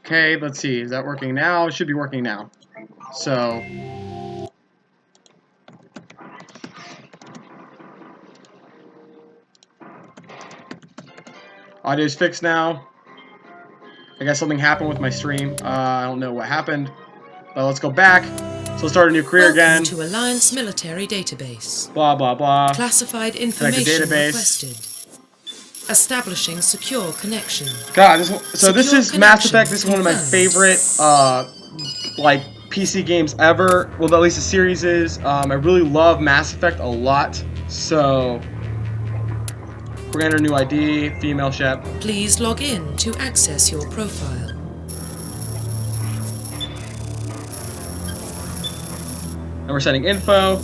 Okay, let's see. Is that working now? It should be working now. So... audio's fixed now. I guess something happened with my stream. I don't know what happened. But let's go back. So let's start a new career again. Welcome to Alliance Military Database. Blah, blah, blah. Classified Connect information the database. requested. Establishing secure connection. God, this is Mass Effect. This is one of my confirmed. favorite, like, PC games ever. Well, at least the series is. I really love Mass Effect a lot. So... we're gonna enter a new ID, female Shep. Please log in to access your profile. And we're setting info.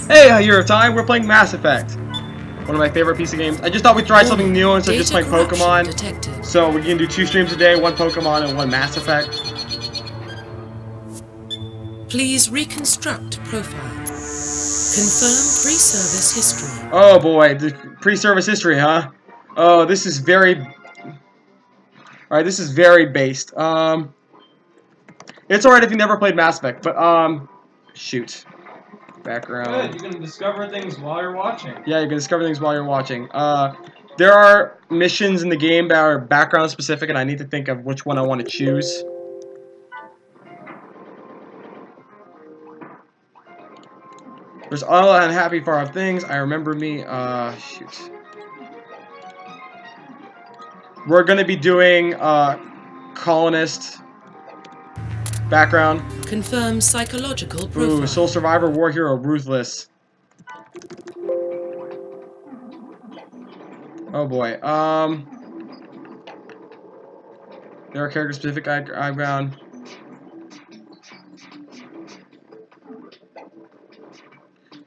Hey, Hero Time, we're playing Mass Effect. One of my favorite PC games. I just thought we'd try something new instead of just playing Pokemon. Detected. So we can do 2 streams a day, 1 Pokemon and 1 Mass Effect. Please reconstruct profile. Confirm pre-service history. Oh boy, the pre-service history, huh? Oh, this is very... alright, this is very based. It's alright if you never played Mass Effect, but, shoot. Background. Good, you can discover things while you're watching. Yeah, you can discover things while you're watching. There are missions in the game that are background specific, and I need to think of which one I want to choose. There's all unhappy far off things. I remember me. Shoot. We're gonna be doing colonist background. Confirm psychological profile. Ooh, Soul Survivor, War Hero, Ruthless. Oh boy. There are character specific background.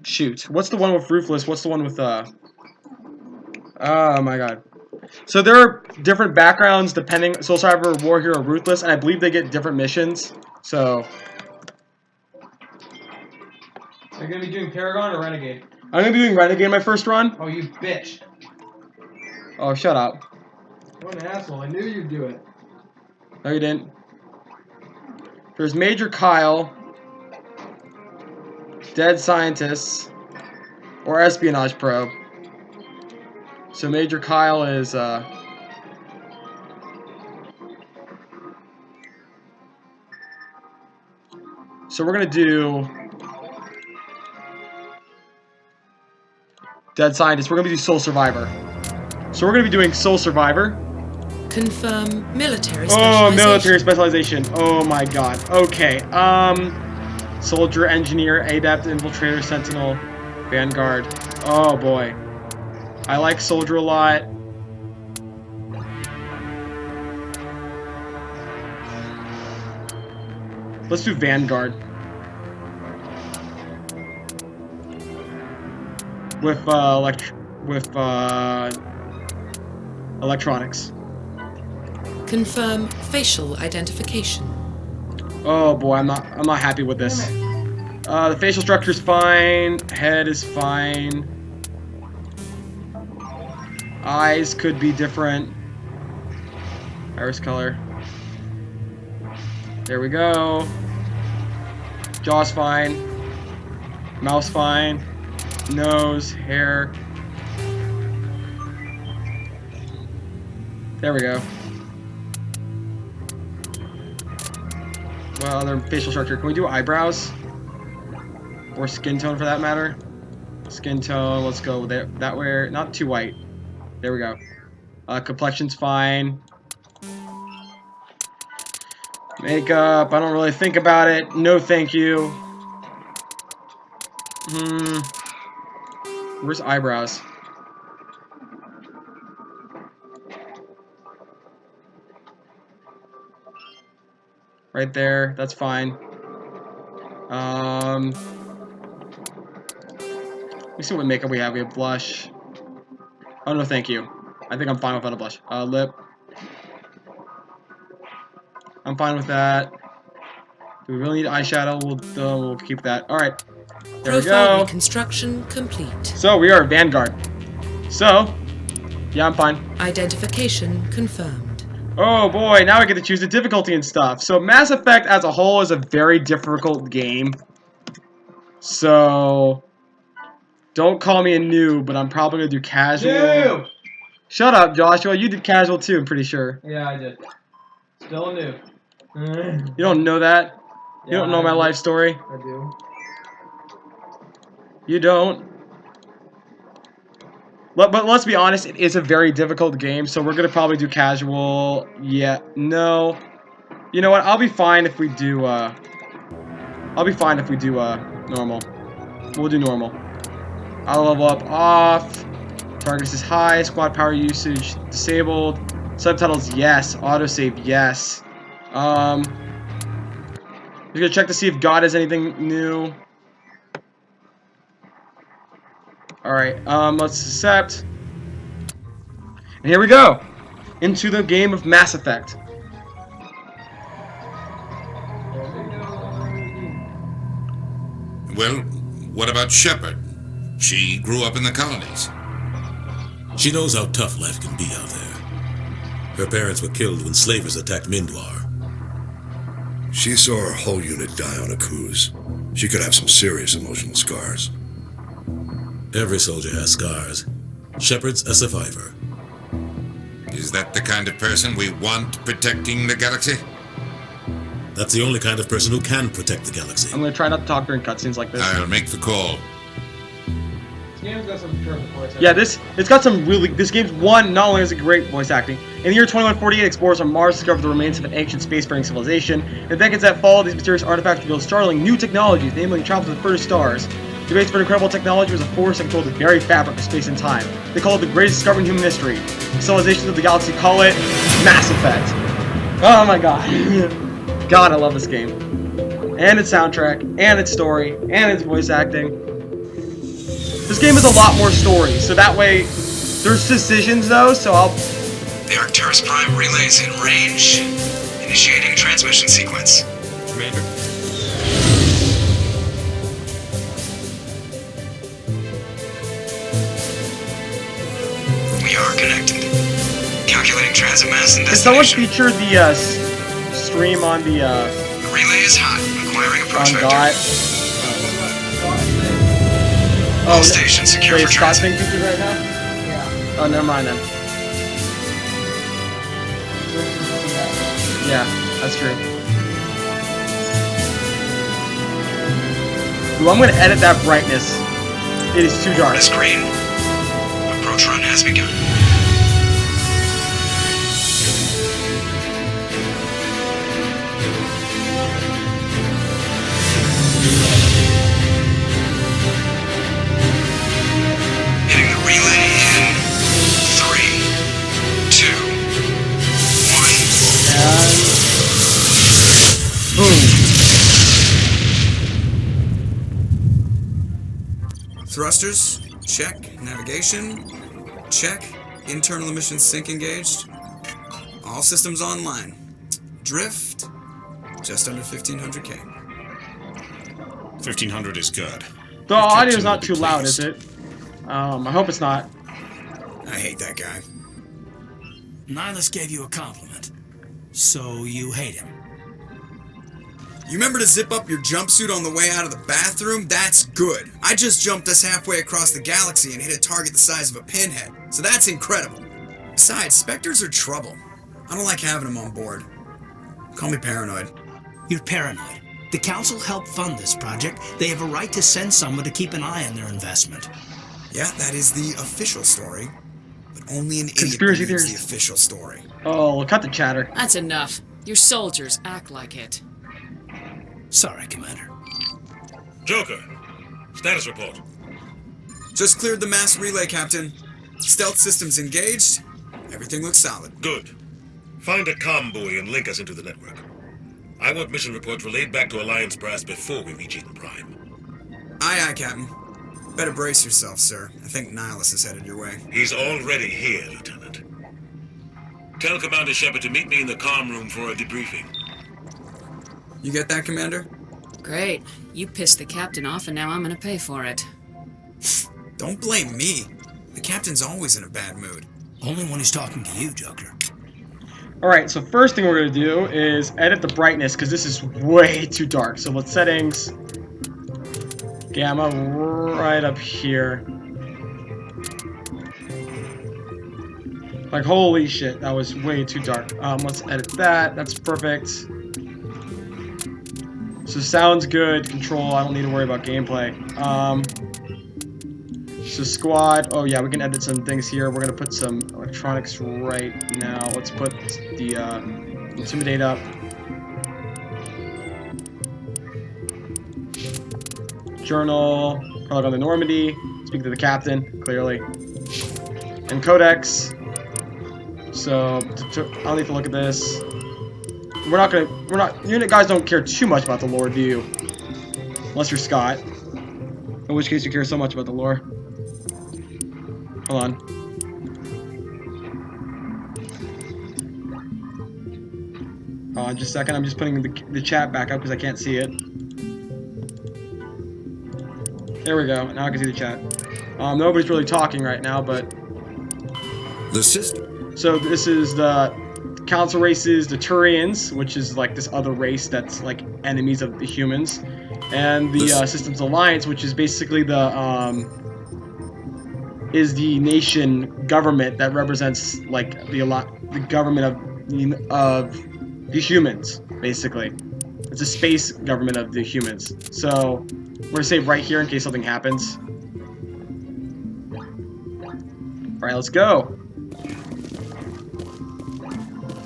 Shoot. What's the one with Ruthless? What's the one with oh my god. So there are different backgrounds depending Soul Survivor, War Hero, Ruthless, and I believe they get different missions. So Are you gonna be doing Paragon or Renegade? I'm gonna be doing Renegade my first run. Oh, you bitch. Oh, shut up. What an asshole. I knew you'd do it. No, you didn't. There's Major Kyle, Dead Scientists, or Espionage Probe. So Major Kyle is, so we're gonna do Dead Scientist. We're gonna do Soul Survivor. So we're gonna be doing Soul Survivor. Confirm military Oh, specialization. military specialization. Oh my god. Okay. Soldier, Engineer, Adept, Infiltrator, Sentinel, Vanguard. Oh boy. I like Soldier a lot. Let's do Vanguard. With electronics. Confirm facial identification. Oh boy, I'm not happy with this. The facial structure's fine, head is fine. Eyes could be different. Iris color. There we go. Jaw's fine. Mouth's fine. Nose, hair. There we go. What other facial structure? Can we do eyebrows? Or skin tone for that matter? Skin tone, let's go there. That way, not too white. There we go. Complexion's fine. Makeup, I don't really think about it. No thank you. Where's eyebrows? Right there, that's fine. Let me see what makeup we have. We have blush. Oh no, thank you. I think I'm fine without a blush. Lip. I'm fine with that. Do we really need eyeshadow? We'll keep that. All right. There we Profile go. reconstruction complete. So we are Vanguard. So, yeah, I'm fine. Identification confirmed. Oh boy, now I get to choose the difficulty and stuff. So Mass Effect as a whole is a very difficult game. So don't call me a noob, but I'm probably gonna do casual. Noob! Shut up, Joshua. You did casual too, I'm pretty sure. Yeah, I did. Still a noob. You don't know that? You Yeah, don't know my life story? I do. You don't. But let's be honest, it is a very difficult game, so we're gonna probably do casual. Yeah, no. You know what? I'll be fine if we do normal. We'll do normal. I'll level up off. Target is high. Squad power usage disabled. Subtitles yes. Autosave yes. Just gonna check to see if God has anything new. Alright, let's accept. And here we go! Into the game of Mass Effect. Well, what about Shepard? She grew up in the colonies. She knows how tough life can be out there. Her parents were killed when slavers attacked Mindwar. She saw her whole unit die on a cruise. She could have some serious emotional scars. Every soldier has scars. Shepard's a survivor. Is that the kind of person we want protecting the galaxy? That's the only kind of person who can protect the galaxy. I'm gonna try not to talk during cutscenes like this. I'll make the call. This game's got some terrible voice acting. Yeah, it's got some really. This game's not only has it great voice acting. In the year 2148, explorers on Mars discover the remains of an ancient spacefaring civilization. In the decades that follow, these mysterious artifacts reveal startling new technologies, namely travel to the furthest stars. The base for incredible technology was a force that controlled the very fabric of space and time. They call it the greatest discovery in human history. The civilizations of the galaxy call it Mass Effect. Oh my god. God, I love this game. And its soundtrack, and its story, and its voice acting. This game is a lot more story, so that way, there's decisions though, so I'll... The Arcturus Prime relay's in range. Initiating a transmission sequence. Commander. We are connected. Calculating transit mass and Did someone destination. feature the stream on the The relay is hot. Acquiring approach on vector. God? All stations secure wait, for Scott's transit. being featured right now? Yeah. Oh, never mind then. Yeah, that's true. Ooh, I'm gonna edit that brightness. It is too dark. This green. Approach run has begun. Hitting the relay in 3, 2, 1. Boom. Thrusters, check. Navigation, check. Internal emissions sync engaged. All systems online. Drift, just under 1500K. 1500 is good. The audio's not too loud, is it? I hope it's not. I hate that guy. Nihilus gave you a compliment, so you hate him. You remember to zip up your jumpsuit on the way out of the bathroom? That's good. I just jumped us halfway across the galaxy and hit a target the size of a pinhead, so that's incredible. Besides, Spectres are trouble. I don't like having them on board. Call me paranoid. You're paranoid. The Council helped fund this project. They have a right to send someone to keep an eye on their investment. Yeah, that is the official story. But only an idiot Conspiracy believes theories. the official story. Oh, cut the chatter. That's enough. Your soldiers act like it. Sorry, Commander. Joker, status report. Just cleared the mass relay, Captain. Stealth systems engaged. Everything looks solid. Good. Find a comm buoy and link us into the network. I want mission reports relayed back to Alliance Brass before we reach Eden Prime. Aye, aye, Captain. Better brace yourself, sir. I think Nihilus is headed your way. He's already here, Lieutenant. Tell Commander Shepard to meet me in the comm room for a debriefing. You get that, Commander? Great. You pissed the captain off, and now I'm gonna pay for it. Don't blame me. The Captain's always in a bad mood. Only when he's talking to you, Joker. Alright, so first thing we're going to do is edit the brightness, because this is way too dark. So let's settings, gamma right up here. Like, holy shit, that was way too dark. Let's edit that. That's perfect. So sounds good. Control, I don't need to worry about gameplay. So squad, oh yeah, we can edit some things here. We're gonna put some electronics right now. Let's put the intimidate up. Journal, probably on the Normandy. Speak to the captain, clearly. And codex. So I don't need to look at this. You guys don't care too much about the lore, do you? Unless you're Scott. In which case you care so much about the lore. Hold on. Hold on just a second. I'm just putting the chat back up because I can't see it. There we go. Now I can see the chat. Nobody's really talking right now, but... The system. So this is the council races, the Turians, which is like this other race that's like enemies of the humans. And the Systems Alliance, which is basically the nation government that represents like the government of the humans, basically. It's a space government of the humans. So we're gonna save right here in case something happens. All right, let's go.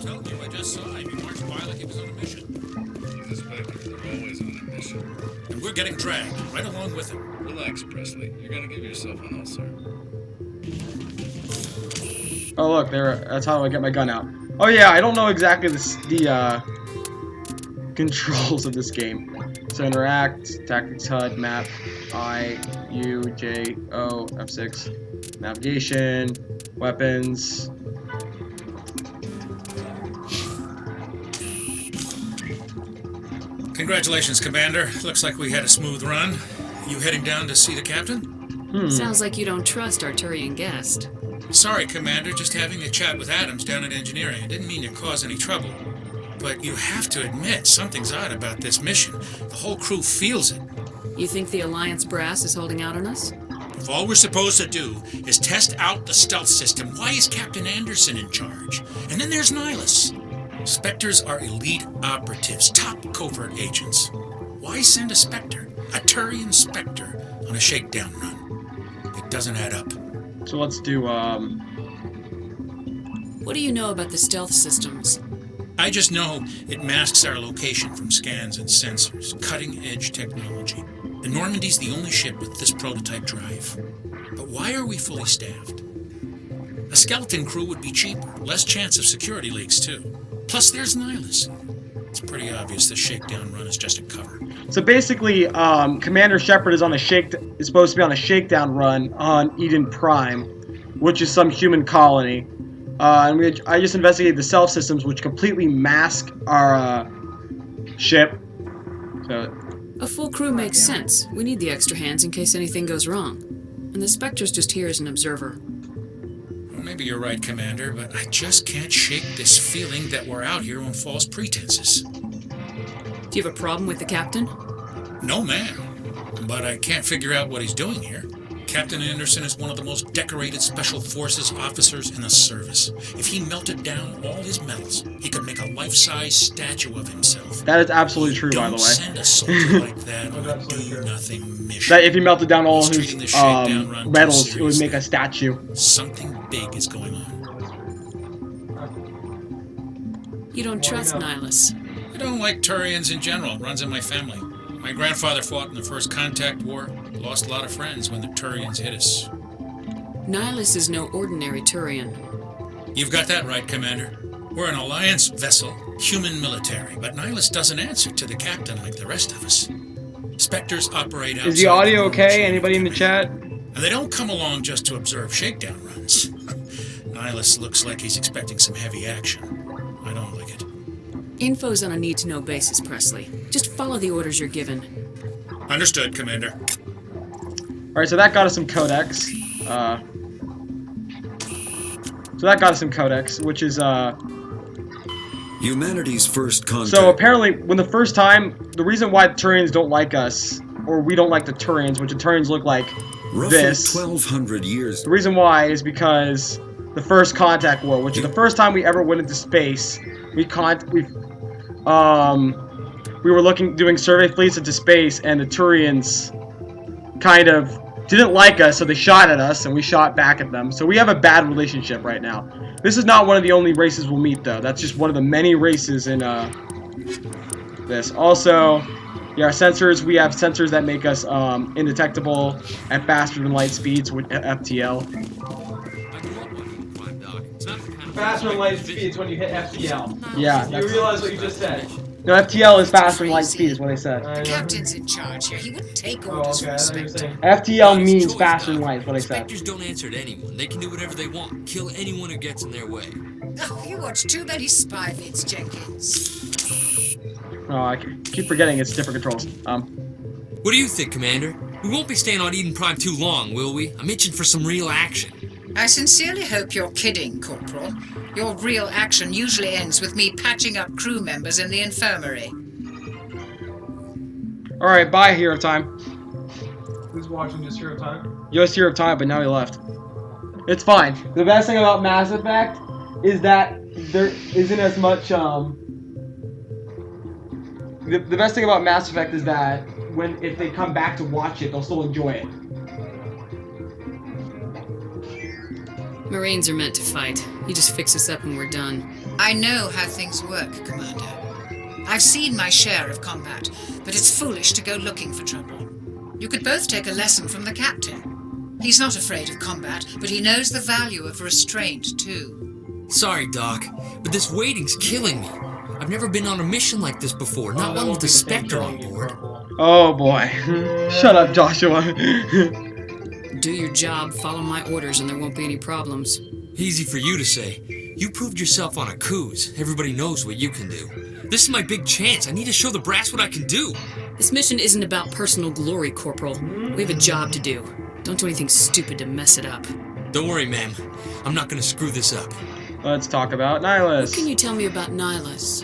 Told you, I just saw him. He marched by like he was on a mission. They're always on a mission. And we're getting dragged right along with him. Relax, Presley. You're gonna give yourself an ulcer. Oh look, that's how I get my gun out. Oh yeah, I don't know exactly the controls of this game. So interact, tactics HUD, map, I, U, J, O, F6, navigation, weapons. Congratulations, Commander. Looks like we had a smooth run. You heading down to see the captain? Sounds like you don't trust our Turian guest. Sorry, Commander. Just having a chat with Adams down at engineering. I didn't mean to cause any trouble. But you have to admit, something's odd about this mission. The whole crew feels it. You think the Alliance brass is holding out on us? If all we're supposed to do is test out the stealth system, why is Captain Anderson in charge? And then there's Nihilus. Spectres are elite operatives, top covert agents. Why send a Spectre, a Turian Spectre, on a shakedown run? It doesn't add up. So let's do, What do you know about the stealth systems? I just know it masks our location from scans and sensors. Cutting-edge technology. The Normandy's the only ship with this prototype drive. But why are we fully staffed? A skeleton crew would be cheaper. Less chance of security leaks, too. Plus, there's Nihilus. It's pretty obvious the shakedown run is just a cover. So basically, Commander Shepard is supposed to be on a shakedown run on Eden Prime, which is some human colony. I just investigated the stealth systems, which completely mask our ship. So A full crew makes sense. We need the extra hands in case anything goes wrong. And the Spectre's just here as an observer. Well, maybe you're right, Commander, but I just can't shake this feeling that we're out here on false pretenses. Do you have a problem with the captain? No, ma'am. But I can't figure out what he's doing here. Captain Anderson is one of the most decorated Special Forces officers in the service. If he melted down all his medals, he could make a life-size statue of himself. that is absolutely true, by the Don't way. send a soldier like that on a do-nothing mission. That if he melted down all He's his treating the shakedown run too medals, it would seriously. make a statue. Something big is going on. You don't trust Nihilus. I don't like Turians in general. It runs in my family. My grandfather fought in the First Contact War. Lost a lot of friends when the Turians hit us. Nihilus is no ordinary Turian. You've got that right, Commander. We're an Alliance vessel, human military, but Nihilus doesn't answer to the captain like the rest of us. Spectres operate outside. Is the audio norms okay? of Anybody in the military. chat? And they don't come along just to observe shakedown runs. Nihilus looks like he's expecting some heavy action. I don't like it. Info's on a need-to-know basis, Presley. Just follow the orders you're given. Understood, Commander. Alright, so that got us some codex. which is Humanity's first contact. So apparently, when the first time, the reason why the Turians don't like us, or we don't like the Turians, which the Turians look like roughly this. 1,200 years. The reason why is because the first contact war, which is the first time we ever went into space, we were doing survey fleets into space, and the Turians kind of didn't like us, so they shot at us, and we shot back at them. So we have a bad relationship right now. This is not one of the only races we'll meet, though. That's just one of the many races in this. Also, yeah, our sensors. We have sensors that make us indetectable at faster than light speeds with FTL. Faster than light speeds when you hit FTL. Yeah. You realize what you just said? No, FTL is faster than light speed, is what I said. The captain's in charge here. He wouldn't take orders from Spectre. FTL means faster than light, is what I said. Spectres don't answer to anyone. They can do whatever they want. Kill anyone who gets in their way. Oh, you watch too many spy vids, Jenkins. Oh, I keep forgetting it's different controls. What do you think, Commander? We won't be staying on Eden Prime too long, will we? I'm itching for some real action. I sincerely hope you're kidding, Corporal. Your real action usually ends with me patching up crew members in the infirmary. Alright, bye, Hero Time. Who's watching just Hero Time? Just Hero Time, but now he left. It's fine. The best thing about Mass Effect is that there isn't as much, The best thing about Mass Effect is that if they come back to watch it, they'll still enjoy it. Marines are meant to fight. You just fix us up and we're done. I know how things work, Commander. I've seen my share of combat, but it's foolish to go looking for trouble. You could both take a lesson from the captain. He's not afraid of combat, but he knows the value of restraint, too. Sorry, Doc, but this waiting's killing me. I've never been on a mission like this before, not one with a Spectre on board. Oh boy. Shut up, Joshua. Do your job, follow my orders, and there won't be any problems. Easy for you to say. You proved yourself on a cruise. Everybody knows what you can do. This is my big chance. I need to show the brass what I can do. This mission isn't about personal glory, Corporal. We have a job to do. Don't do anything stupid to mess it up. Don't worry, ma'am. I'm not gonna screw this up. Let's talk about Nihilus. What can you tell me about Nihilus?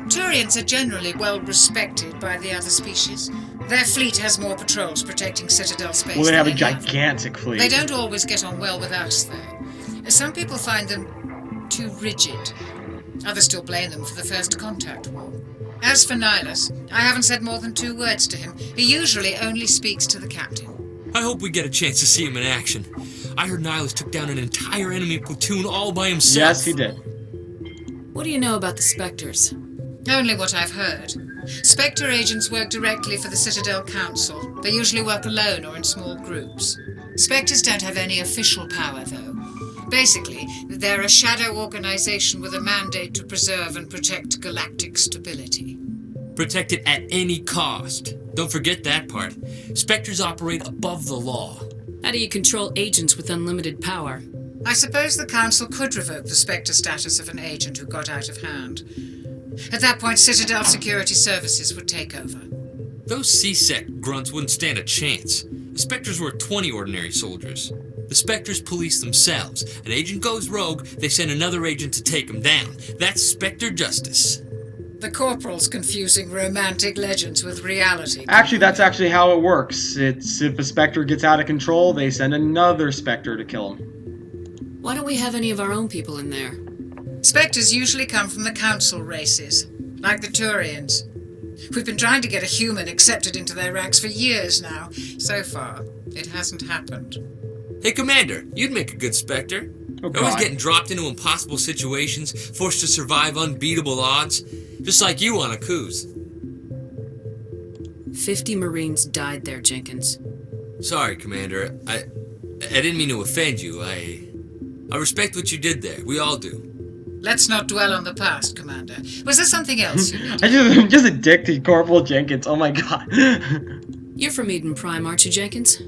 Turians are generally well respected by the other species. Their fleet has more patrols protecting Citadel space. Well, they have a than gigantic fleet. They don't always get on well with us, though. Some people find them too rigid. Others still blame them for the First Contact War. As for Nihilus, I haven't said more than 2 words to him. He usually only speaks to the captain. I hope we get a chance to see him in action. I heard Nihilus took down an entire enemy platoon all by himself. Yes, he did. What do you know about the Spectres? Only what I've heard. Spectre agents work directly for the Citadel Council. They usually work alone or in small groups. Spectres don't have any official power, though. Basically, they're a shadow organization with a mandate to preserve and protect galactic stability. Protect it at any cost. Don't forget that part. Spectres operate above the law. How do you control agents with unlimited power? I suppose the Council could revoke the Spectre status of an agent who got out of hand. At that point, Citadel Security Services would take over. Those C-Sec grunts wouldn't stand a chance. The Spectres were 20 ordinary soldiers. The Spectres police themselves. An agent goes rogue, they send another agent to take him down. That's Spectre justice. The Corporal's confusing romantic legends with reality. Actually, that's actually how it works. It's if a Spectre gets out of control, they send another Spectre to kill him. Why don't we have any of our own people in there? Spectres usually come from the Council races, like the Turians. We've been trying to get a human accepted into their ranks for years now. So far, it hasn't happened. Hey, Commander, you'd make a good Spectre. Oh, Always God. getting dropped into impossible situations, forced to survive unbeatable odds. Just like you on a cruise. 50 Marines died there, Jenkins. Sorry, Commander. I didn't mean to offend you. I respect what you did there. We all do. Let's not dwell on the past, Commander. Was there something else you needed? I'm just a dick to Corporal Jenkins. Oh my god. You're from Eden Prime, aren't you, Jenkins?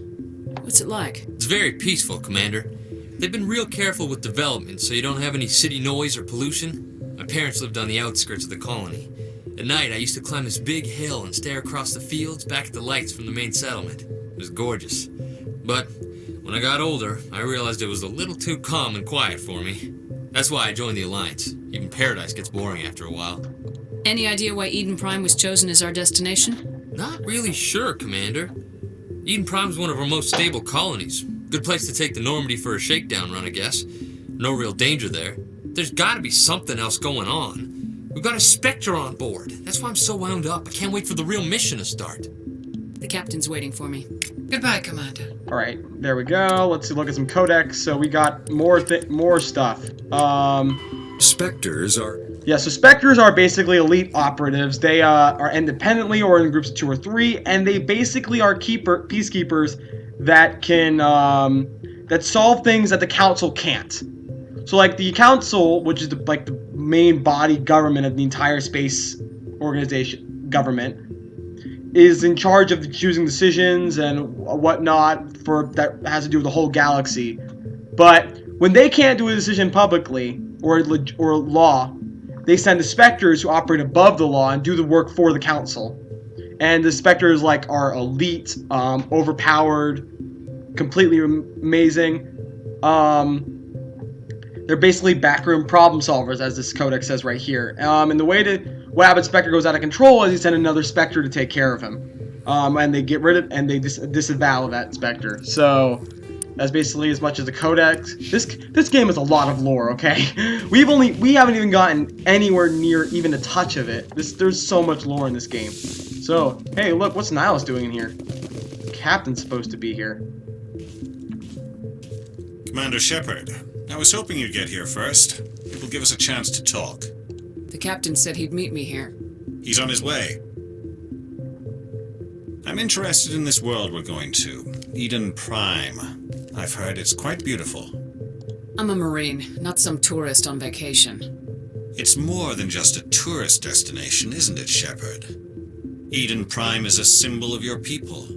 What's it like? It's very peaceful, Commander. They've been real careful with development, so you don't have any city noise or pollution. My parents lived on the outskirts of the colony. At night, I used to climb this big hill and stare across the fields back at the lights from the main settlement. It was gorgeous. But when I got older, I realized it was a little too calm and quiet for me. That's why I joined the Alliance. Even paradise gets boring after a while. Any idea why Eden Prime was chosen as our destination? Not really sure, Commander. Eden Prime's one of our most stable colonies. Good place to take the Normandy for a shakedown run, I guess. No real danger there. There's gotta be something else going on. We've got a Spectre on board. That's why I'm so wound up. I can't wait for the real mission to start. The captain's waiting for me. Goodbye, Commander. Alright, there we go. Let's look at some codex. So we got more stuff. Spectres are... Yeah, so Spectres are basically elite operatives. They are independently or in groups of 2 or 3, and they basically are peacekeepers that can that solve things that the council can't. So like the council, which is the main body government of the entire space organization government, is in charge of choosing decisions and whatnot for that has to do with the whole galaxy. But when they can't do a decision publicly or law, they send the Spectres who operate above the law and do the work for the council. And the Spectres are elite, overpowered, completely amazing. They're basically backroom problem solvers, as this codex says right here. And the way what happens, Spectre goes out of control is you send another Spectre to take care of him. And they get rid of and they disavow that Spectre. So that's basically as much as the codex. This game is a lot of lore, okay? We haven't even gotten anywhere near even a touch of it. There's so much lore in this game. So, hey, look, what's Nihilus doing in here? The captain's supposed to be here. Commander Shepard, I was hoping you'd get here first. It will give us a chance to talk. The captain said he'd meet me here. He's on his way. I'm interested in this world we're going to, Eden Prime. I've heard it's quite beautiful. I'm a Marine, not some tourist on vacation. It's more than just a tourist destination, isn't it, Shepard? Eden Prime is a symbol of your people.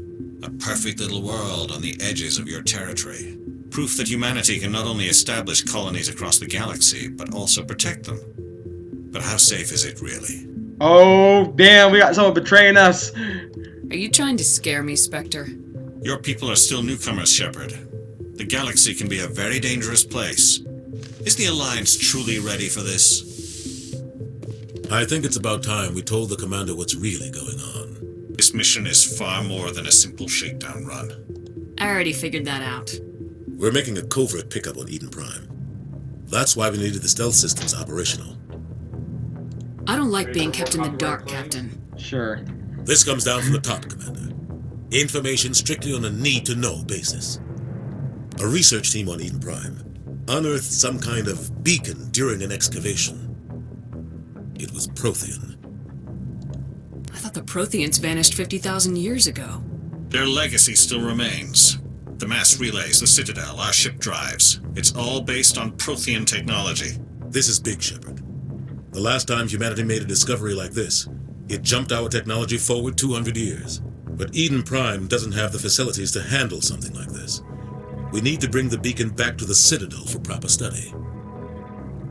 A perfect little world on the edges of your territory. Proof that humanity can not only establish colonies across the galaxy, but also protect them. But how safe is it, really? Oh, damn, we got someone betraying us. Are you trying to scare me, Spectre? Your people are still newcomers, Shepard. The galaxy can be a very dangerous place. Is the Alliance truly ready for this? I think it's about time we told the commander what's really going on. This mission is far more than a simple shakedown run. I already figured that out. We're making a covert pickup on Eden Prime. That's why we needed the stealth systems operational. I don't like being kept in the dark, Captain. Sure. This comes down from the top, Commander. Information strictly on a need-to-know basis. A research team on Eden Prime unearthed some kind of beacon during an excavation. It was Prothean. I thought the Protheans vanished 50,000 years ago. Their legacy still remains. The mass relays, the Citadel, our ship drives. It's all based on Prothean technology. This is big, Shepard. The last time humanity made a discovery like this, it jumped our technology forward 200 years. But Eden Prime doesn't have the facilities to handle something like this. We need to bring the beacon back to the Citadel for proper study.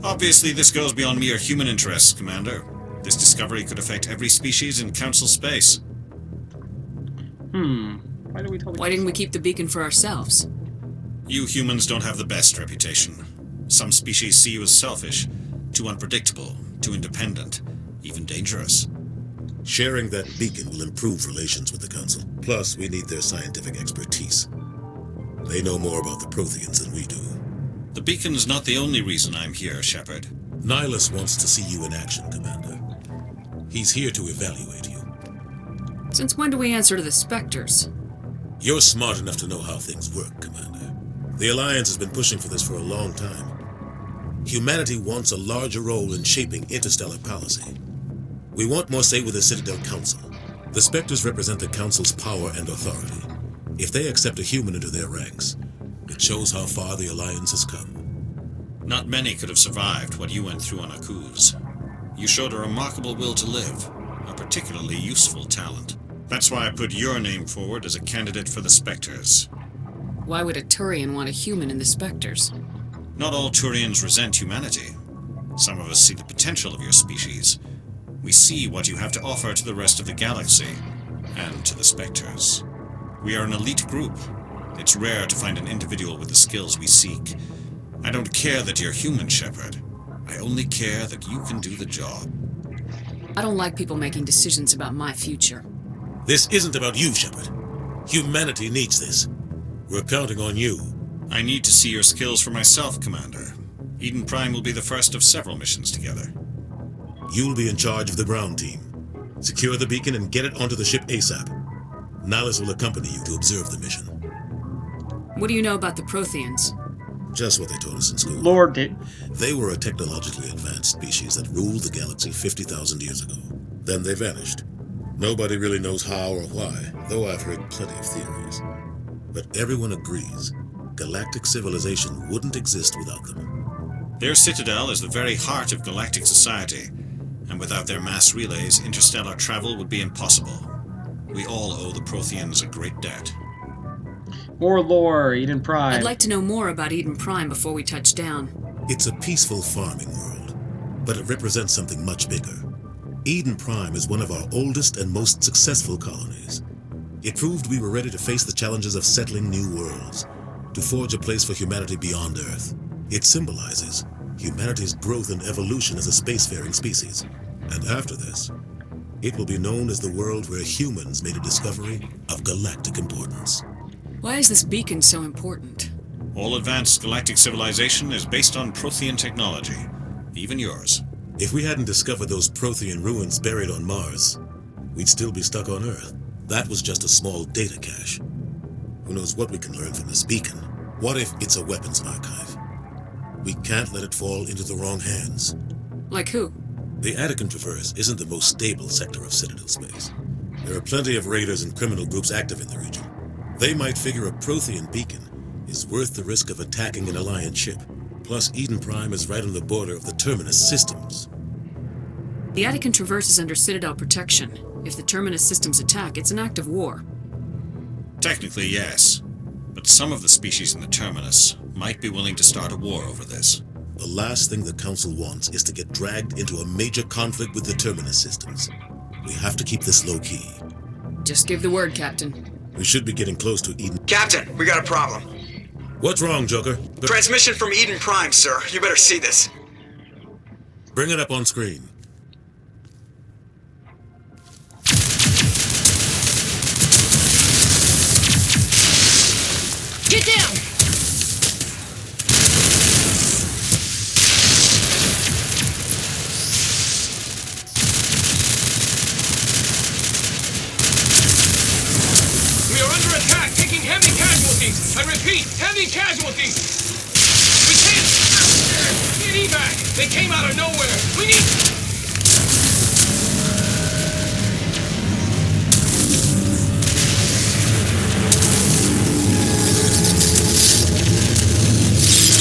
Obviously, this goes beyond mere human interests, Commander. This discovery could affect every species in Council space. Why didn't we keep the beacon for ourselves? You humans don't have the best reputation. Some species see you as selfish, too unpredictable, too independent, even dangerous. Sharing that beacon will improve relations with the Council. Plus, we need their scientific expertise. They know more about the Protheans than we do. The beacon's not the only reason I'm here, Shepard. Nihilus wants to see you in action, Commander. He's here to evaluate you. Since when do we answer to the Spectres? You're smart enough to know how things work, Commander. The Alliance has been pushing for this for a long time. Humanity wants a larger role in shaping interstellar policy. We want more say with the Citadel Council. The Spectres represent the Council's power and authority. If they accept a human into their ranks, it shows how far the Alliance has come. Not many could have survived what you went through on Akuz. You showed a remarkable will to live, a particularly useful talent. That's why I put your name forward as a candidate for the Spectres. Why would a Turian want a human in the Spectres? Not all Turians resent humanity. Some of us see the potential of your species. We see what you have to offer to the rest of the galaxy, and to the Spectres. We are an elite group. It's rare to find an individual with the skills we seek. I don't care that you're human, Shepard. I only care that you can do the job. I don't like people making decisions about my future. This isn't about you, Shepard. Humanity needs this. We're counting on you. I need to see your skills for myself, Commander. Eden Prime will be the first of several missions together. You'll be in charge of the ground team. Secure the beacon and get it onto the ship ASAP. Nihilus will accompany you to observe the mission. What do you know about the Protheans? Just what they taught us in school. Lord, they were a technologically advanced species that ruled the galaxy 50,000 years ago. Then they vanished. Nobody really knows how or why, though I've heard plenty of theories. But everyone agrees galactic civilization wouldn't exist without them. Their citadel is the very heart of galactic society, and without their mass relays, interstellar travel would be impossible. We all owe the Protheans a great debt. More lore, Eden Prime. I'd like to know more about Eden Prime before we touch down. It's a peaceful farming world, but it represents something much bigger. Eden Prime is one of our oldest and most successful colonies. It proved we were ready to face the challenges of settling new worlds, to forge a place for humanity beyond Earth. It symbolizes humanity's growth and evolution as a spacefaring species. And after this, it will be known as the world where humans made a discovery of galactic importance. Why is this beacon so important? All advanced galactic civilization is based on Prothean technology, even yours. If we hadn't discovered those Prothean ruins buried on Mars, we'd still be stuck on Earth. That was just a small data cache. Who knows what we can learn from this beacon? What if it's a weapons archive? We can't let it fall into the wrong hands. Like who? The Attican Traverse isn't the most stable sector of Citadel space. There are plenty of raiders and criminal groups active in the region. They might figure a Prothean beacon is worth the risk of attacking an Alliance ship. Plus, Eden Prime is right on the border of the Terminus systems. The Attican Traverse is under Citadel protection. If the Terminus systems attack, it's an act of war. Technically, yes. But some of the species in the Terminus might be willing to start a war over this. The last thing the Council wants is to get dragged into a major conflict with the Terminus systems. We have to keep this low-key. Just give the word, Captain. We should be getting close to Eden. Captain, we got a problem. What's wrong, Joker? Transmission from Eden Prime, sir. You better see this. Bring it up on screen. Get down! We are under attack, taking heavy casualties. I repeat, heavy casualties. We can't get evac. They came out of nowhere. We need.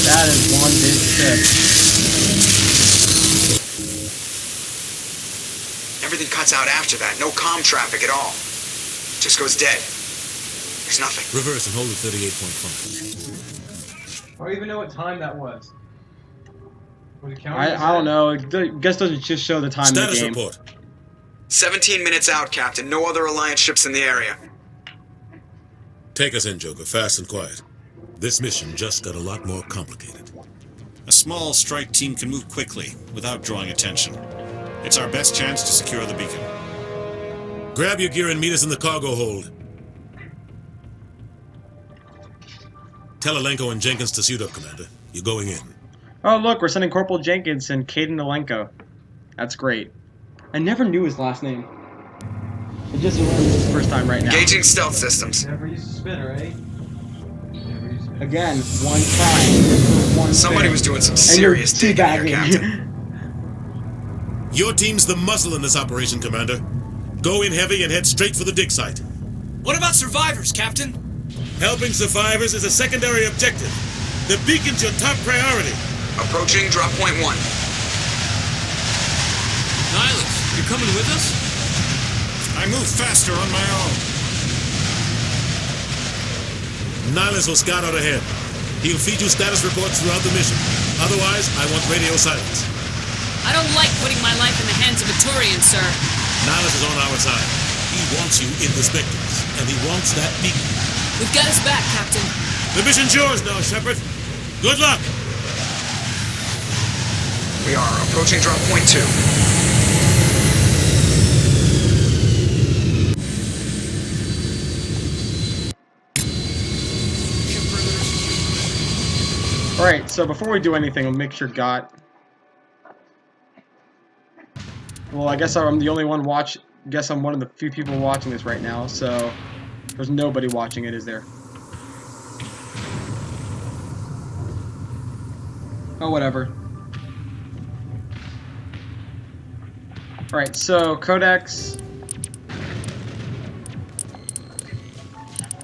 That is one big ship. Everything cuts out after that. No comm traffic at all. Just goes dead. There's nothing. Reverse and hold at 38.5. I don't even know what time that was. Was it counting? I don't know. I guess doesn't just show the time Status in the game. report. 17 minutes out, Captain. No other Alliance ships in the area. Take us in, Joker, fast and quiet. This mission just got a lot more complicated. A small strike team can move quickly, without drawing attention. It's our best chance to secure the beacon. Grab your gear and meet us in the cargo hold. Tell Alenko and Jenkins to suit up, Commander. You're going in. Oh, look, we're sending Corporal Jenkins and Caden Alenko. That's great. I never knew his last name. I just learned this first time right now. Engaging stealth systems. Never used a spinner, eh? Again, one time. One Somebody spin. was doing some And serious you're digging here, teabagging. Captain. Your team's the muscle in this operation, Commander. Go in heavy and head straight for the dig site. What about survivors, Captain? Helping survivors is a secondary objective. The beacon's your top priority. Approaching drop point 1. Nihilus, you're coming with us? I move faster on my own. Nihilus will scout out ahead. He'll feed you status reports throughout the mission. Otherwise, I want radio silence. I don't like putting my life in the hands of a Turian, sir. Nihilus is on our side. He wants you in the Spectres, and he wants that beacon. We've got his back, Captain. The mission's yours now, Shepard. Good luck! We are approaching drop point 2. Alright, so before we do anything, we'll make sure well, I guess I'm the only one guess I'm one of the few people watching this right now, so there's nobody watching it, is there? Oh, whatever. Alright, so Codex.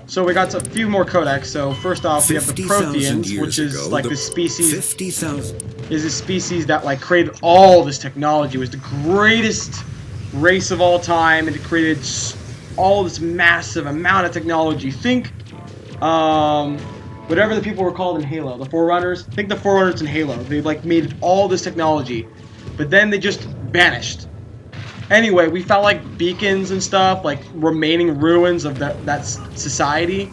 So we got a few more codex. So first off, we have the Protheans, which is like the species. 50,000 is a species that like created all this technology. It was the greatest race of all time, and it created all this massive amount of technology. Think, whatever the people were called in Halo, the Forerunners. Think the Forerunners in Halo. They like made all this technology, but then they just vanished. Anyway, we found like beacons and stuff, like remaining ruins of that society,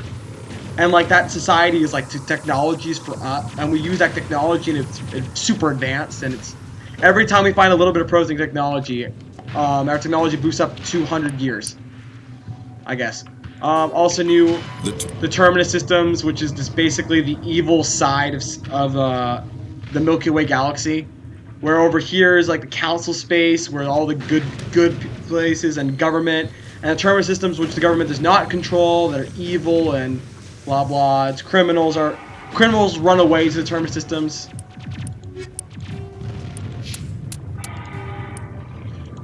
and like that society is like technologies for us, and we use that technology, and it's super advanced, and it's every time we find a little bit of Prothean technology, our technology boosts up 200 years, I guess. Also new the Terminus systems, which is just basically the evil side of the Milky Way galaxy. Where over here is like the council space, where all the good places and government, and the Terminus systems, which the government does not control, that are evil and blah blah. It's criminals run away to the Terminus systems.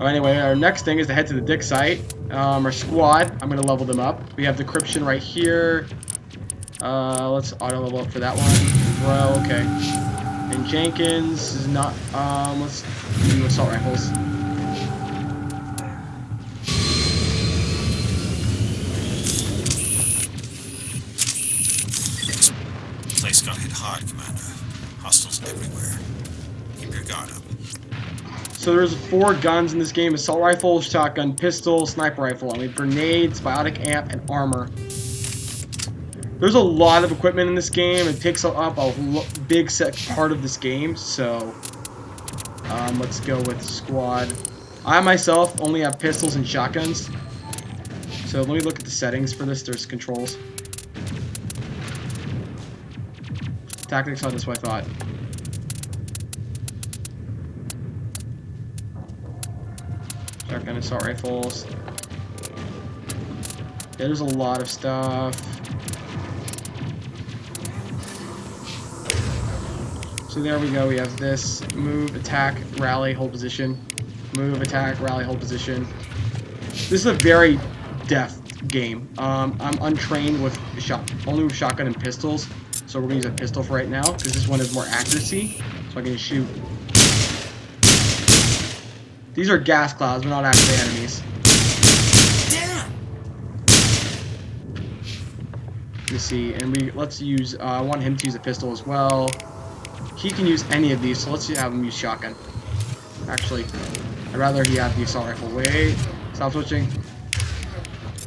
Oh, anyway, our next thing is to head to the Dick site. Our squad, I'm gonna level them up. We have decryption right here. Let's auto level up for that one. Bro, okay. And Jenkins is not, let's do assault rifles. This place got hit hard, Commander. Hostiles everywhere. Keep your guard up. So there's 4 guns in this game: assault rifle, shotgun, pistol, sniper rifle, and we have grenades, biotic amp, and armor. There's a lot of equipment in this game. It takes up a big part of this game, so let's go with squad. I myself only have pistols and shotguns. So let me look at the settings for this. There's controls. Tactics, oh, that's what I thought. Shotgun, assault rifles. Yeah, there's a lot of stuff. So there we go, we have this, move, attack, rally, hold position. Move, attack, rally, hold position. This is a very deft game. I'm untrained with only with shotgun and pistols, so we're gonna use a pistol for right now, because this one has more accuracy, so I can shoot. These are gas clouds, but not actually enemies. Damn! You see, and let's use, I want him to use a pistol as well. He can use any of these, so let's have him use shotgun. Actually, I'd rather he have the assault rifle. Wait, stop switching.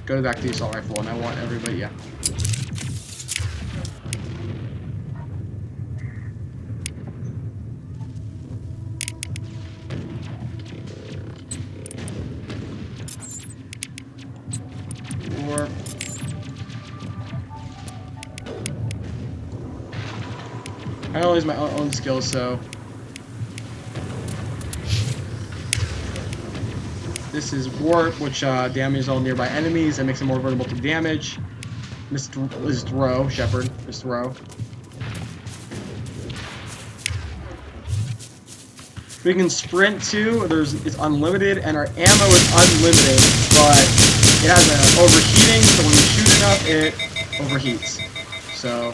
Go back to the assault rifle, and I want everybody, yeah. Warp. I don't use my own skills, so this is warp, which damages all nearby enemies and makes them more vulnerable to damage. This is throw, Shepherd. This throw. We can sprint too. It's unlimited, and our ammo is unlimited, but it has an overheating. So when you shoot enough, it overheats. So.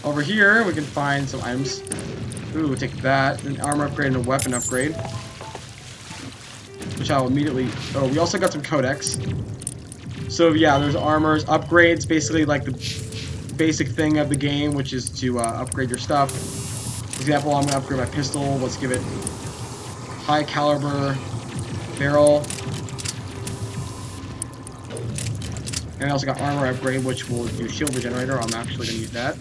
Over here, we can find some items. Ooh, we'll take that. An armor upgrade and a weapon upgrade. Which I'll immediately... Oh, we also got some codex. So yeah, there's armors, upgrades, basically like the basic thing of the game, which is to upgrade your stuff. For example, I'm going to upgrade my pistol. Let's give it high caliber barrel. And I also got armor upgrade, which will do shield regenerator. I'm actually going to use that.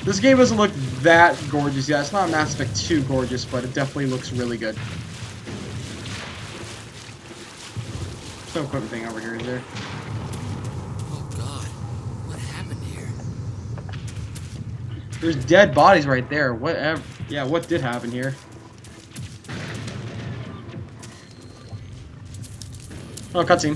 This game doesn't look that gorgeous yet. It's not Mass Effect 2 gorgeous, but it definitely looks really good. There's no equipment thing over here, is there? Oh god, what happened here? There's dead bodies right there. Whatever. Yeah, what did happen here? Oh, cutscene.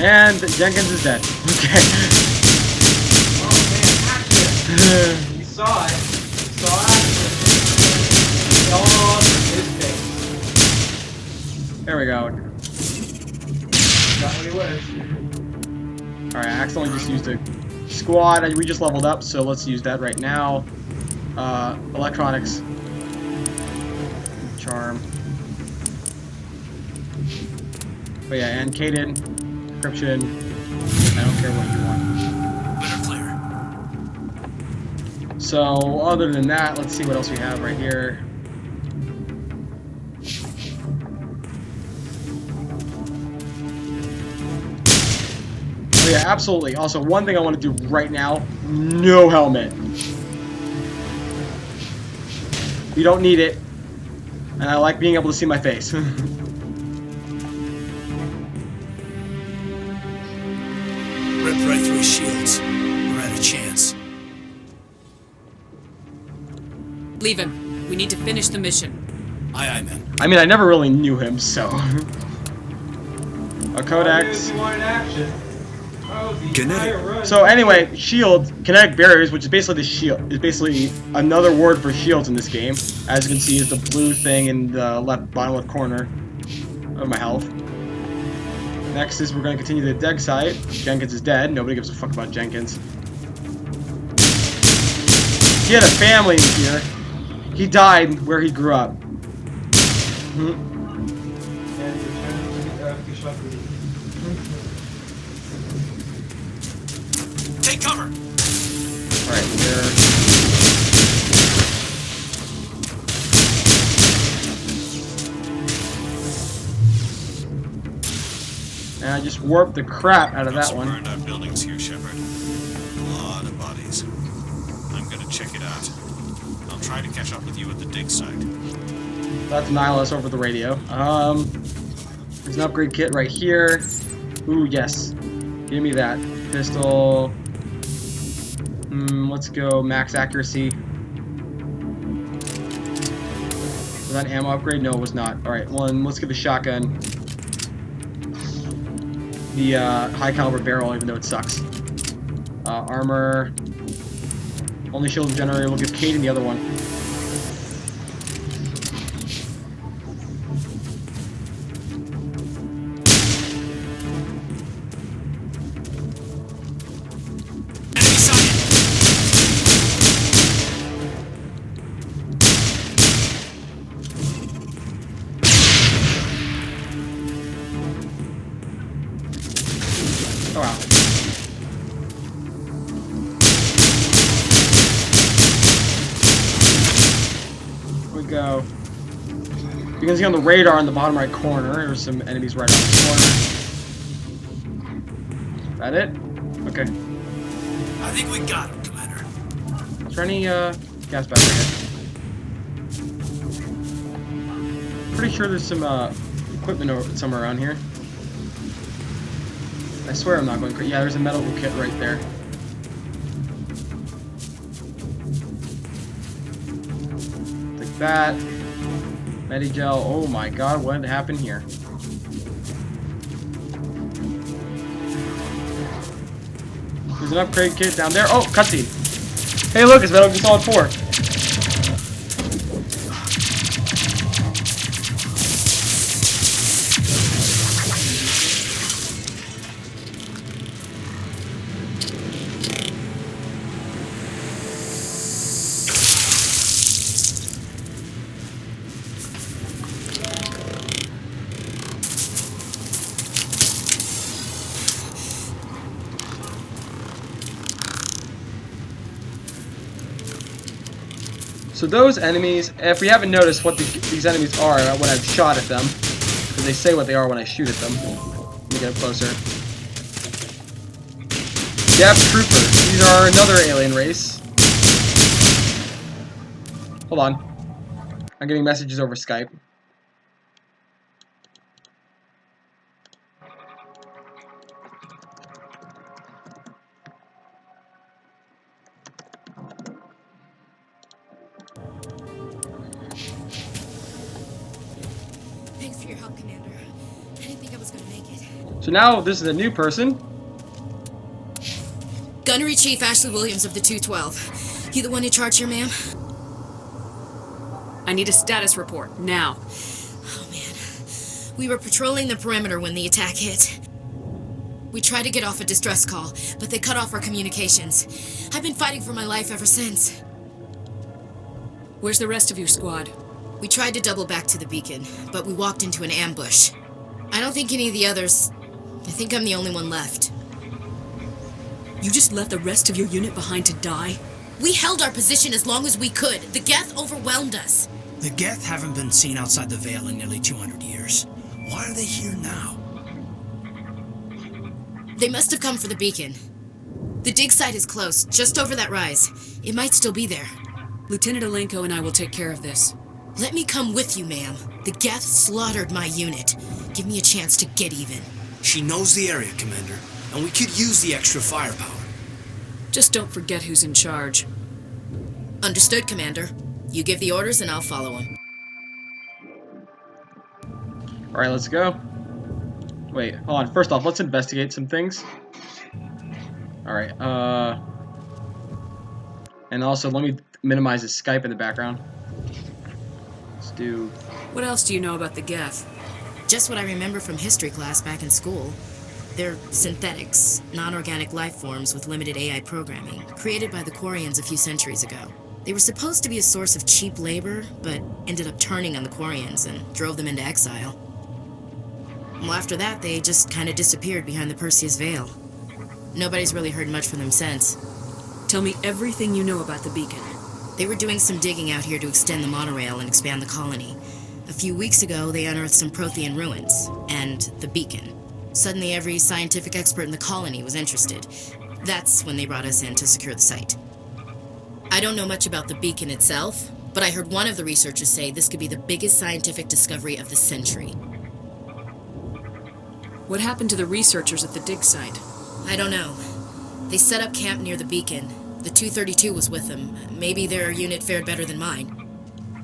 And Jenkins is dead. Okay. Oh man, action! You saw it. You saw action. Oh, his face. There we go. Got what he wished. Alright, I accidentally just used a squad. We just leveled up, so let's use that right now. Electronics. Charm. But yeah, and Caden. Encryption. I don't care what you want. So, other than that, let's see what else we have right here. Oh yeah, absolutely. Also, one thing I want to do right now, no helmet. You don't need it. And I like being able to see my face. Rip right through his shields. We're at a chance. Leave him. We need to finish the mission. Aye, aye, man. I mean, I never really knew him, so. A codex. You wanted action. Oh, the entire run. So anyway, shield, kinetic barriers, which is basically the shield, is basically another word for shields in this game. As you can see, is the blue thing in the bottom left corner of my health. Next is we're going to continue the dead site. Jenkins is dead. Nobody gives a fuck about Jenkins. He had a family here. He died where he grew up. Take cover. Alright, here. And I just warped the crap out of that one. Burned out buildings here, Shepard. A lot of bodies. I'm gonna check it out. I'll try to catch up with you at the dig site. That's Nihilus over the radio. There's an upgrade kit right here. Ooh, yes. Give me that. Pistol. Let's go max accuracy. Was that an ammo upgrade? No, it was not. Alright, let's get the shotgun. The high caliber barrel, even though it sucks. Armor. Only shield generator. We'll give Caden the other one. Oh wow. Here we go. You can see on the radar in the bottom right corner, there's some enemies right on the corner. Is that it? Okay. I think we got him, Commander. Is there any gas back here? Pretty sure there's some equipment somewhere around here. I swear I'm not going crazy. Yeah, there's a medical kit right there. Take that. Medigel. Oh my god, what happened here? There's an upgrade kit down there. Oh, cutscene. Hey, look, it's Metal Gear Solid 4. So those enemies, if we haven't noticed what these enemies are when I've shot at them, because they say what they are when I shoot at them. Let me get up closer. Gap Troopers. These are another alien race. Hold on. I'm getting messages over Skype. Thanks for your help, Commander. I didn't think I was gonna make it. So now this is a new person. Gunnery Chief Ashley Williams of the 212. You the one in charge here, ma'am? I need a status report, now. Oh, man. We were patrolling the perimeter when the attack hit. We tried to get off a distress call, but they cut off our communications. I've been fighting for my life ever since. Where's the rest of your squad? We tried to double back to the beacon, but we walked into an ambush. I don't think any of the others... I think I'm the only one left. You just left the rest of your unit behind to die? We held our position as long as we could. The Geth overwhelmed us. The Geth haven't been seen outside the Veil in nearly 200 years. Why are they here now? They must have come for the beacon. The dig site is close, just over that rise. It might still be there. Lieutenant Alenko and I will take care of this. Let me come with you, ma'am. The Geth slaughtered my unit. Give me a chance to get even. She knows the area, Commander, and we could use the extra firepower. Just don't forget who's in charge. Understood, Commander. You give the orders and I'll follow them. Alright, let's go. Wait, hold on. First off, let's investigate some things. Alright, and also, let me minimize the Skype in the background. Let's do... What else do you know about the Geth? Just what I remember from history class back in school. They're synthetics, non-organic life forms with limited AI programming, created by the Quarians a few centuries ago. They were supposed to be a source of cheap labor, but ended up turning on the Quarians and drove them into exile. Well, after that, they just kind of disappeared behind the Perseus Veil. Nobody's really heard much from them since. Tell me everything you know about the beacon. They were doing some digging out here to extend the monorail and expand the colony. A few weeks ago, they unearthed some Prothean ruins, and the beacon. Suddenly, every scientific expert in the colony was interested. That's when they brought us in to secure the site. I don't know much about the beacon itself, but I heard one of the researchers say this could be the biggest scientific discovery of the century. What happened to the researchers at the dig site? I don't know. They set up camp near the beacon. The 232 was with them. Maybe their unit fared better than mine.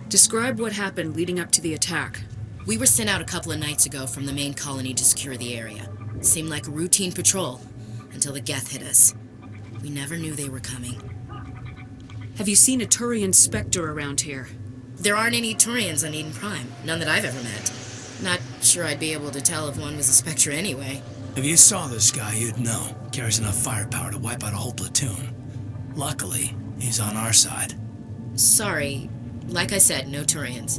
Describe what happened leading up to the attack. We were sent out a couple of nights ago from the main colony to secure the area. Seemed like a routine patrol, until the Geth hit us. We never knew they were coming. Have you seen a Turian Spectre around here? There aren't any Turians on Eden Prime. None that I've ever met. Not sure I'd be able to tell if one was a Spectre anyway. If you saw this guy, you'd know. Carries enough firepower to wipe out a whole platoon. Luckily, he's on our side. Sorry. Like I said, no Turians.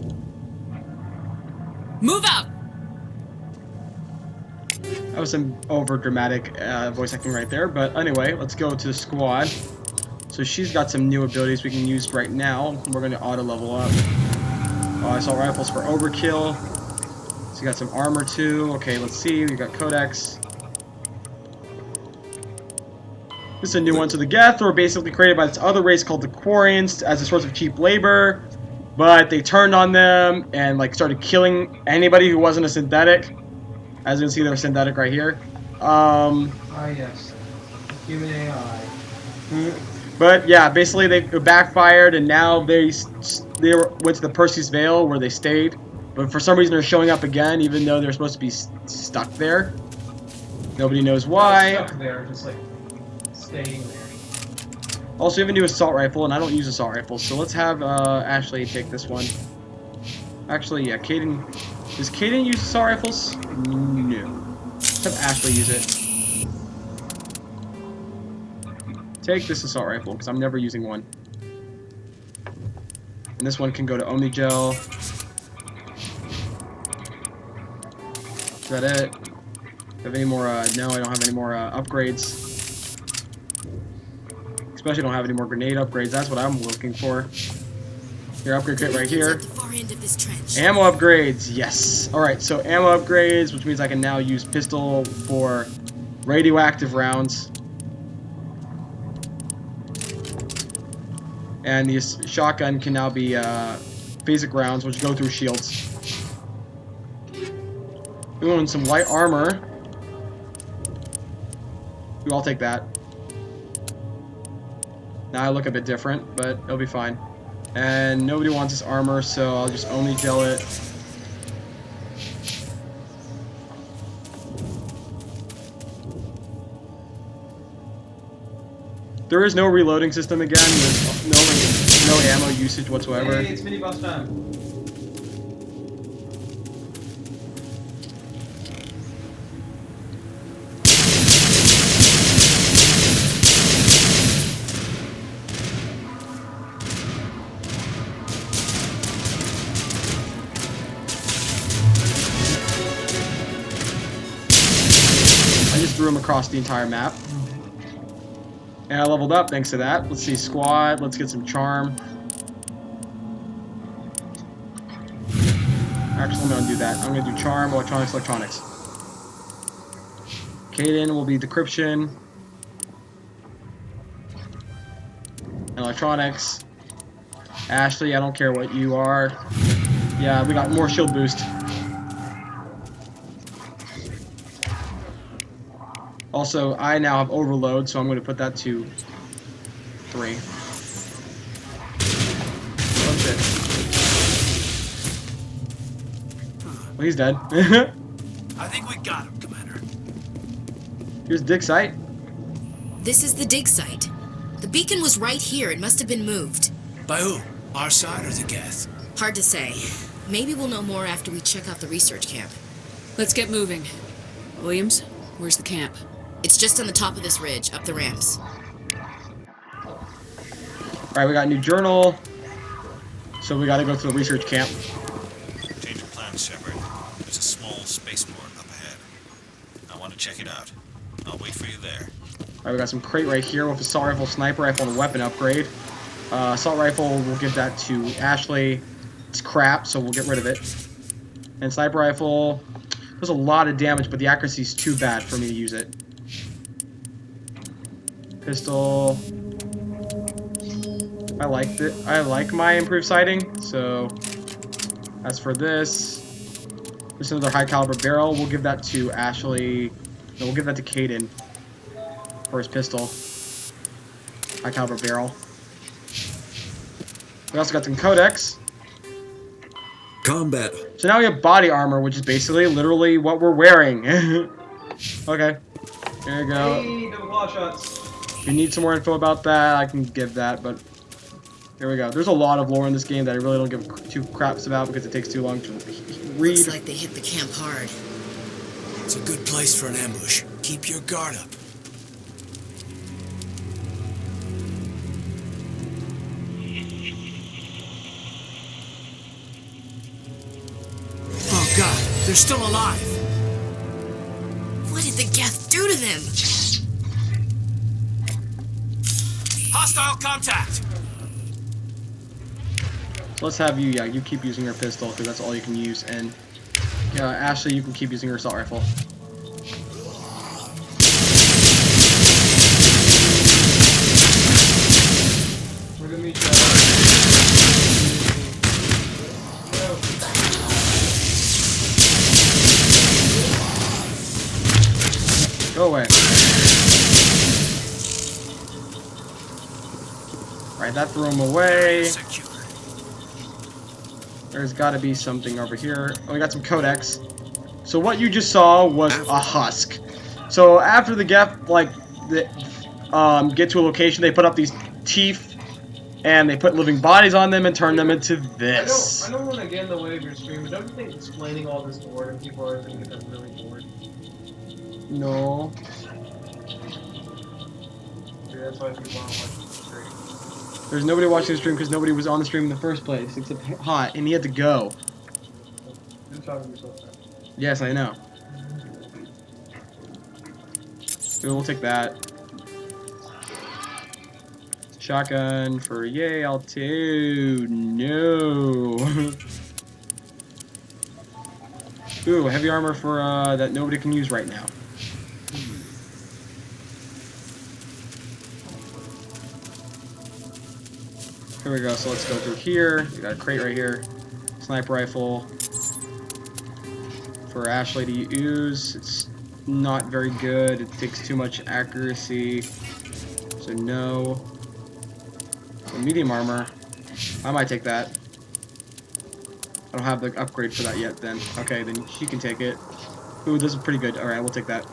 Move out! That was some over-dramatic voice acting right there, but anyway, let's go to the squad. So she's got some new abilities we can use right now. We're going to auto-level up. Assault rifles for overkill. So you got some armor too. Okay, let's see. We got Codex. This is a new one. So the Geth were basically created by this other race called the Quarians as a source of cheap labor, but they turned on them and like started killing anybody who wasn't a synthetic. As you can see, they're synthetic right here. Yes, human AI. But yeah, basically they backfired, and now they went to the Perseus Veil where they stayed. But for some reason they're showing up again, even though they're supposed to be stuck there. Nobody knows why. Stuck there, just like staying there. Also, you have a new assault rifle, and I don't use assault rifles, so let's have Ashley take this one. Actually, yeah, Caden. Does Caden use assault rifles? No. Let's have Ashley use it. Take this assault rifle, because I'm never using one. And this one can go to Omnigel. Is that it? Have any more? No, I don't have any more upgrades. Especially don't have any more grenade upgrades. That's what I'm looking for. Your upgrade kit right here. At the far end of this trench. Ammo upgrades, yes. Alright, so ammo upgrades, which means I can now use pistol for radioactive rounds. And the shotgun can now be basic rounds, which go through shields. We want some light armor. I'll take that. Now I look a bit different, but it'll be fine. And nobody wants this armor, so I'll just only gel it. There is no reloading system again. There's no ammo usage whatsoever. Hey, it's mini boss time. Threw him across the entire map. And I leveled up thanks to that. Let's see, squad. Let's get some charm. Actually, I'm going to do that. I'm going to do charm, electronics, electronics. Kaden will be decryption. And electronics. Ashley, I don't care what you are. Yeah, we got more shield boost. Also, I now have overload, so I'm going to put that to 3. That's it. Well, he's dead. I think we got him, Commander. Here's dig site. This is the dig site. The beacon was right here. It must have been moved. By who? Our side or the Geth? Hard to say. Maybe we'll know more after we check out the research camp. Let's get moving. Williams, where's the camp? It's just on the top of this ridge, up the ramps. Alright, we got a new journal. So we gotta go to the research camp. Change of plans, Shepard. There's a small spaceport up ahead. I want to check it out. I'll wait for you there. Alright, we got some crate right here with assault rifle, sniper rifle, and a weapon upgrade. Assault rifle, we'll give that to Ashley. It's crap, so we'll get rid of it. And sniper rifle, does a lot of damage, but the accuracy is too bad for me to use it. Pistol. I liked it. I like my improved sighting. So as for this, just another high caliber barrel. We'll give that to Ashley. No, we'll give that to Kaden for his pistol. High caliber barrel. We also got some codex. Combat. So now we have body armor, which is basically literally what we're wearing. Okay. There you go. Hey, double claw shots. If you need some more info about that, I can give that, but there we go. There's a lot of lore in this game that I really don't give two craps about because it takes too long to read. Looks like they hit the camp hard. It's a good place for an ambush. Keep your guard up. Oh God, they're still alive. What did the Geth do to them? Hostile contact! Let's have you, you keep using your pistol because that's all you can use, and Ashley, you can keep using your assault rifle. We're gonna meet Go away. Alright, that threw him away. There's got to be something over here. Oh, we got some codex. So what you just saw was a husk. So after the Geth, get to a location, they put up these teeth, and they put living bodies on them and turn them into this. I don't want to get in the way of your stream, but don't you think explaining all this bored people are going to get really bored? No. Yeah, that's why people aren't watching the stream. There's nobody watching the stream because nobody was on the stream in the first place, except Hot, and he had to go. You're talking to yourself. Yes, I know. We'll take that. Shotgun for yay, L2. No. Ooh, heavy armor for that nobody can use right now. Here we go, so let's go through here. We got a crate right here. Sniper rifle for Ashley to use. It's not very good. It takes too much accuracy. So no. So medium armor. I might take that. I don't have the upgrade for that yet then. Okay, then she can take it. Ooh, this is pretty good. Alright, we'll take that.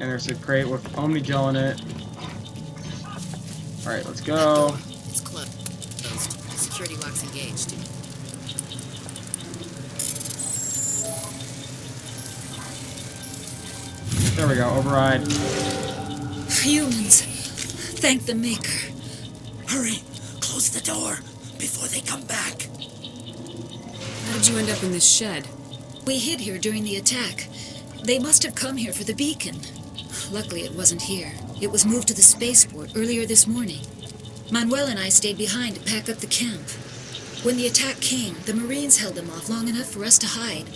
And there's a crate with Omni Gel in it. Alright, let's go. It's closed. Security lock's engaged. There we go, override. Humans. Thank the Maker. Hurry, close the door before they come back. How did you end up in this shed? We hid here during the attack. They must have come here for the beacon. Luckily, it wasn't here. It was moved to the spaceport earlier this morning. Manuel and I stayed behind to pack up the camp. When the attack came, the Marines held them off long enough for us to hide.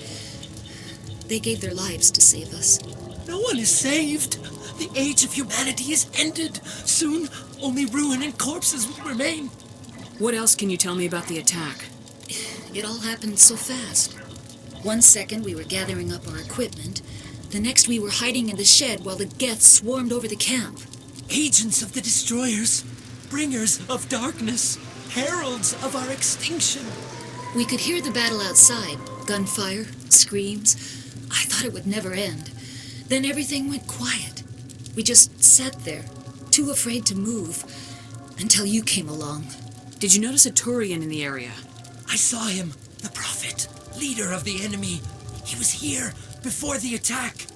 They gave their lives to save us. No one is saved. The age of humanity is ended. Soon, only ruin and corpses will remain. What else can you tell me about the attack? It all happened so fast. 1 second we were gathering up our equipment. The next we were hiding in the shed while the Geths swarmed over the camp. Agents of the destroyers. Bringers of darkness. Heralds of our extinction. We could hear the battle outside. Gunfire, screams. I thought it would never end. Then everything went quiet. We just sat there, too afraid to move, until you came along. Did you notice a Turian in the area? I saw him, the Prophet, leader of the enemy. He was here before the attack.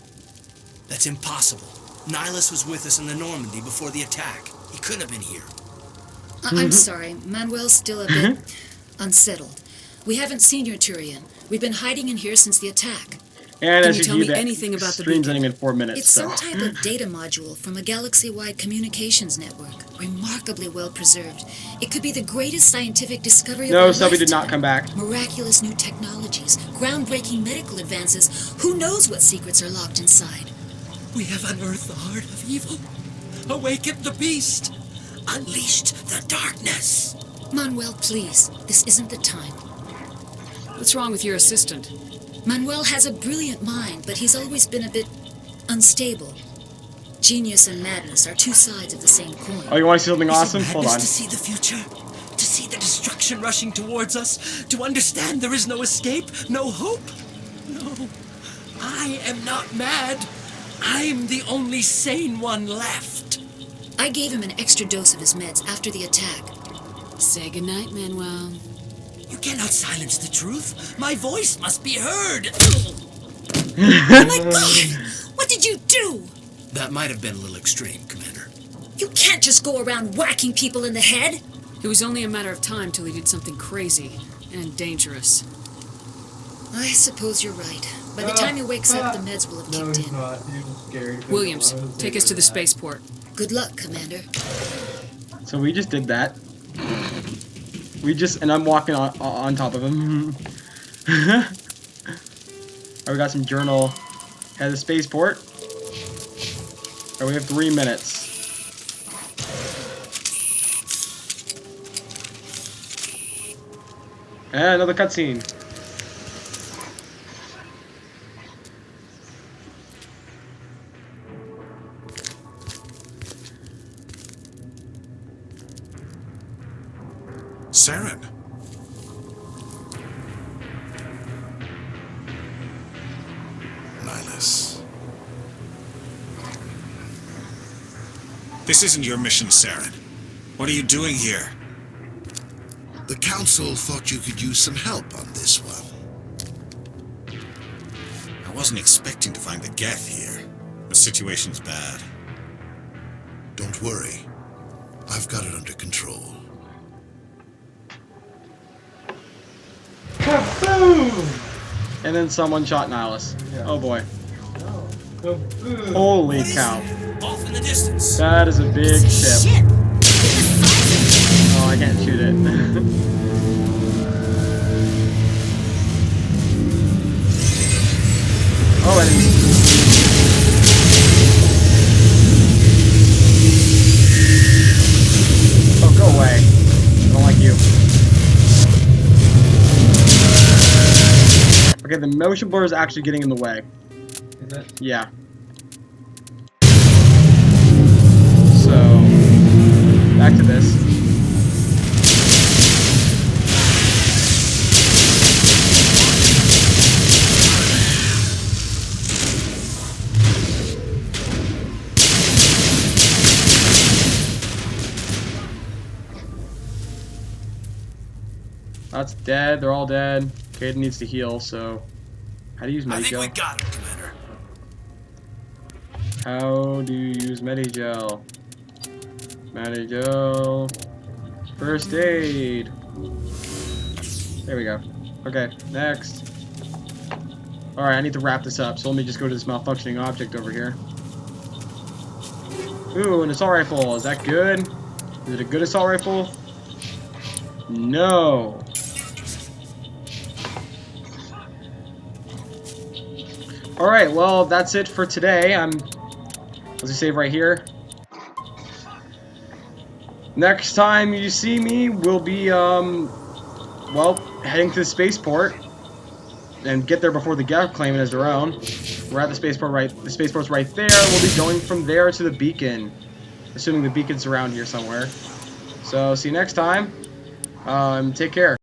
That's impossible. Nihilus was with us in the Normandy before the attack. He couldn't have been here. I'm sorry, Manuel's still a bit unsettled. We haven't seen your Turian. We've been hiding in here since the attack. And Can as you tell do me that, anything about the stream's beacon? ending in 4 minutes. It's so. some type of data module from a galaxy-wide communications network. Remarkably well preserved. It could be the greatest scientific discovery of No, our Stubby did lifetime. not come back. Miraculous new technologies, groundbreaking medical advances. Who knows what secrets are locked inside? We have unearthed the heart of evil. Awakened the beast. Unleashed the darkness. Manuel, please. This isn't the time. What's wrong with your assistant? Manuel has a brilliant mind, but he's always been a bit unstable. Genius and madness are two sides of the same coin. Oh, you want to see something awesome? Hold on. To see the future, to see the destruction rushing towards us, to understand there is no escape, no hope. No, I am not mad. I'm the only sane one left. I gave him an extra dose of his meds after the attack. Say goodnight, Manuel. You cannot silence the truth. My voice must be heard. Oh my God! What did you do? That might have been a little extreme, Commander. You can't just go around whacking people in the head. It was only a matter of time till he did something crazy and dangerous. I suppose you're right. By the time he wakes up, the meds will have kicked in. Not. He was scared. Williams, take us to the spaceport. Good luck, Commander. So we just did that. And I'm walking on top of him. Alright, we got some journal. Head to the spaceport. Alright, we have 3 minutes. And another cutscene. Saren. Nihilus. This isn't your mission, Saren. What are you doing here? The Council thought you could use some help on this one. I wasn't expecting to find the Geth here. The situation's bad. Don't worry. I've got it under control. And then someone shot Nihilus. Yeah. Oh boy. Kaboom. Holy cow. Off in the distance. That is a big ship. Oh, I can't shoot it. Oh, enemies. Oh, go away. I don't like you. Okay, the motion blur is actually getting in the way. Is it? Yeah. So, back to this. That's dead. They're all dead. Caden needs to heal, so... How do you use Medigel? I think we got him, Commander. How do you use Medigel? Medigel... First aid! There we go. Okay, next. Alright, I need to wrap this up, so let me just go to this malfunctioning object over here. Ooh, an assault rifle. Is that good? Is it a good assault rifle? No! Alright, well, that's it for today. Let's save right here. Next time you see me, we'll be, well, heading to the spaceport. And get there before the Geth claim it as their own. We're at the spaceport the spaceport's right there. We'll be going from there to the beacon. Assuming the beacon's around here somewhere. So, see you next time. Take care.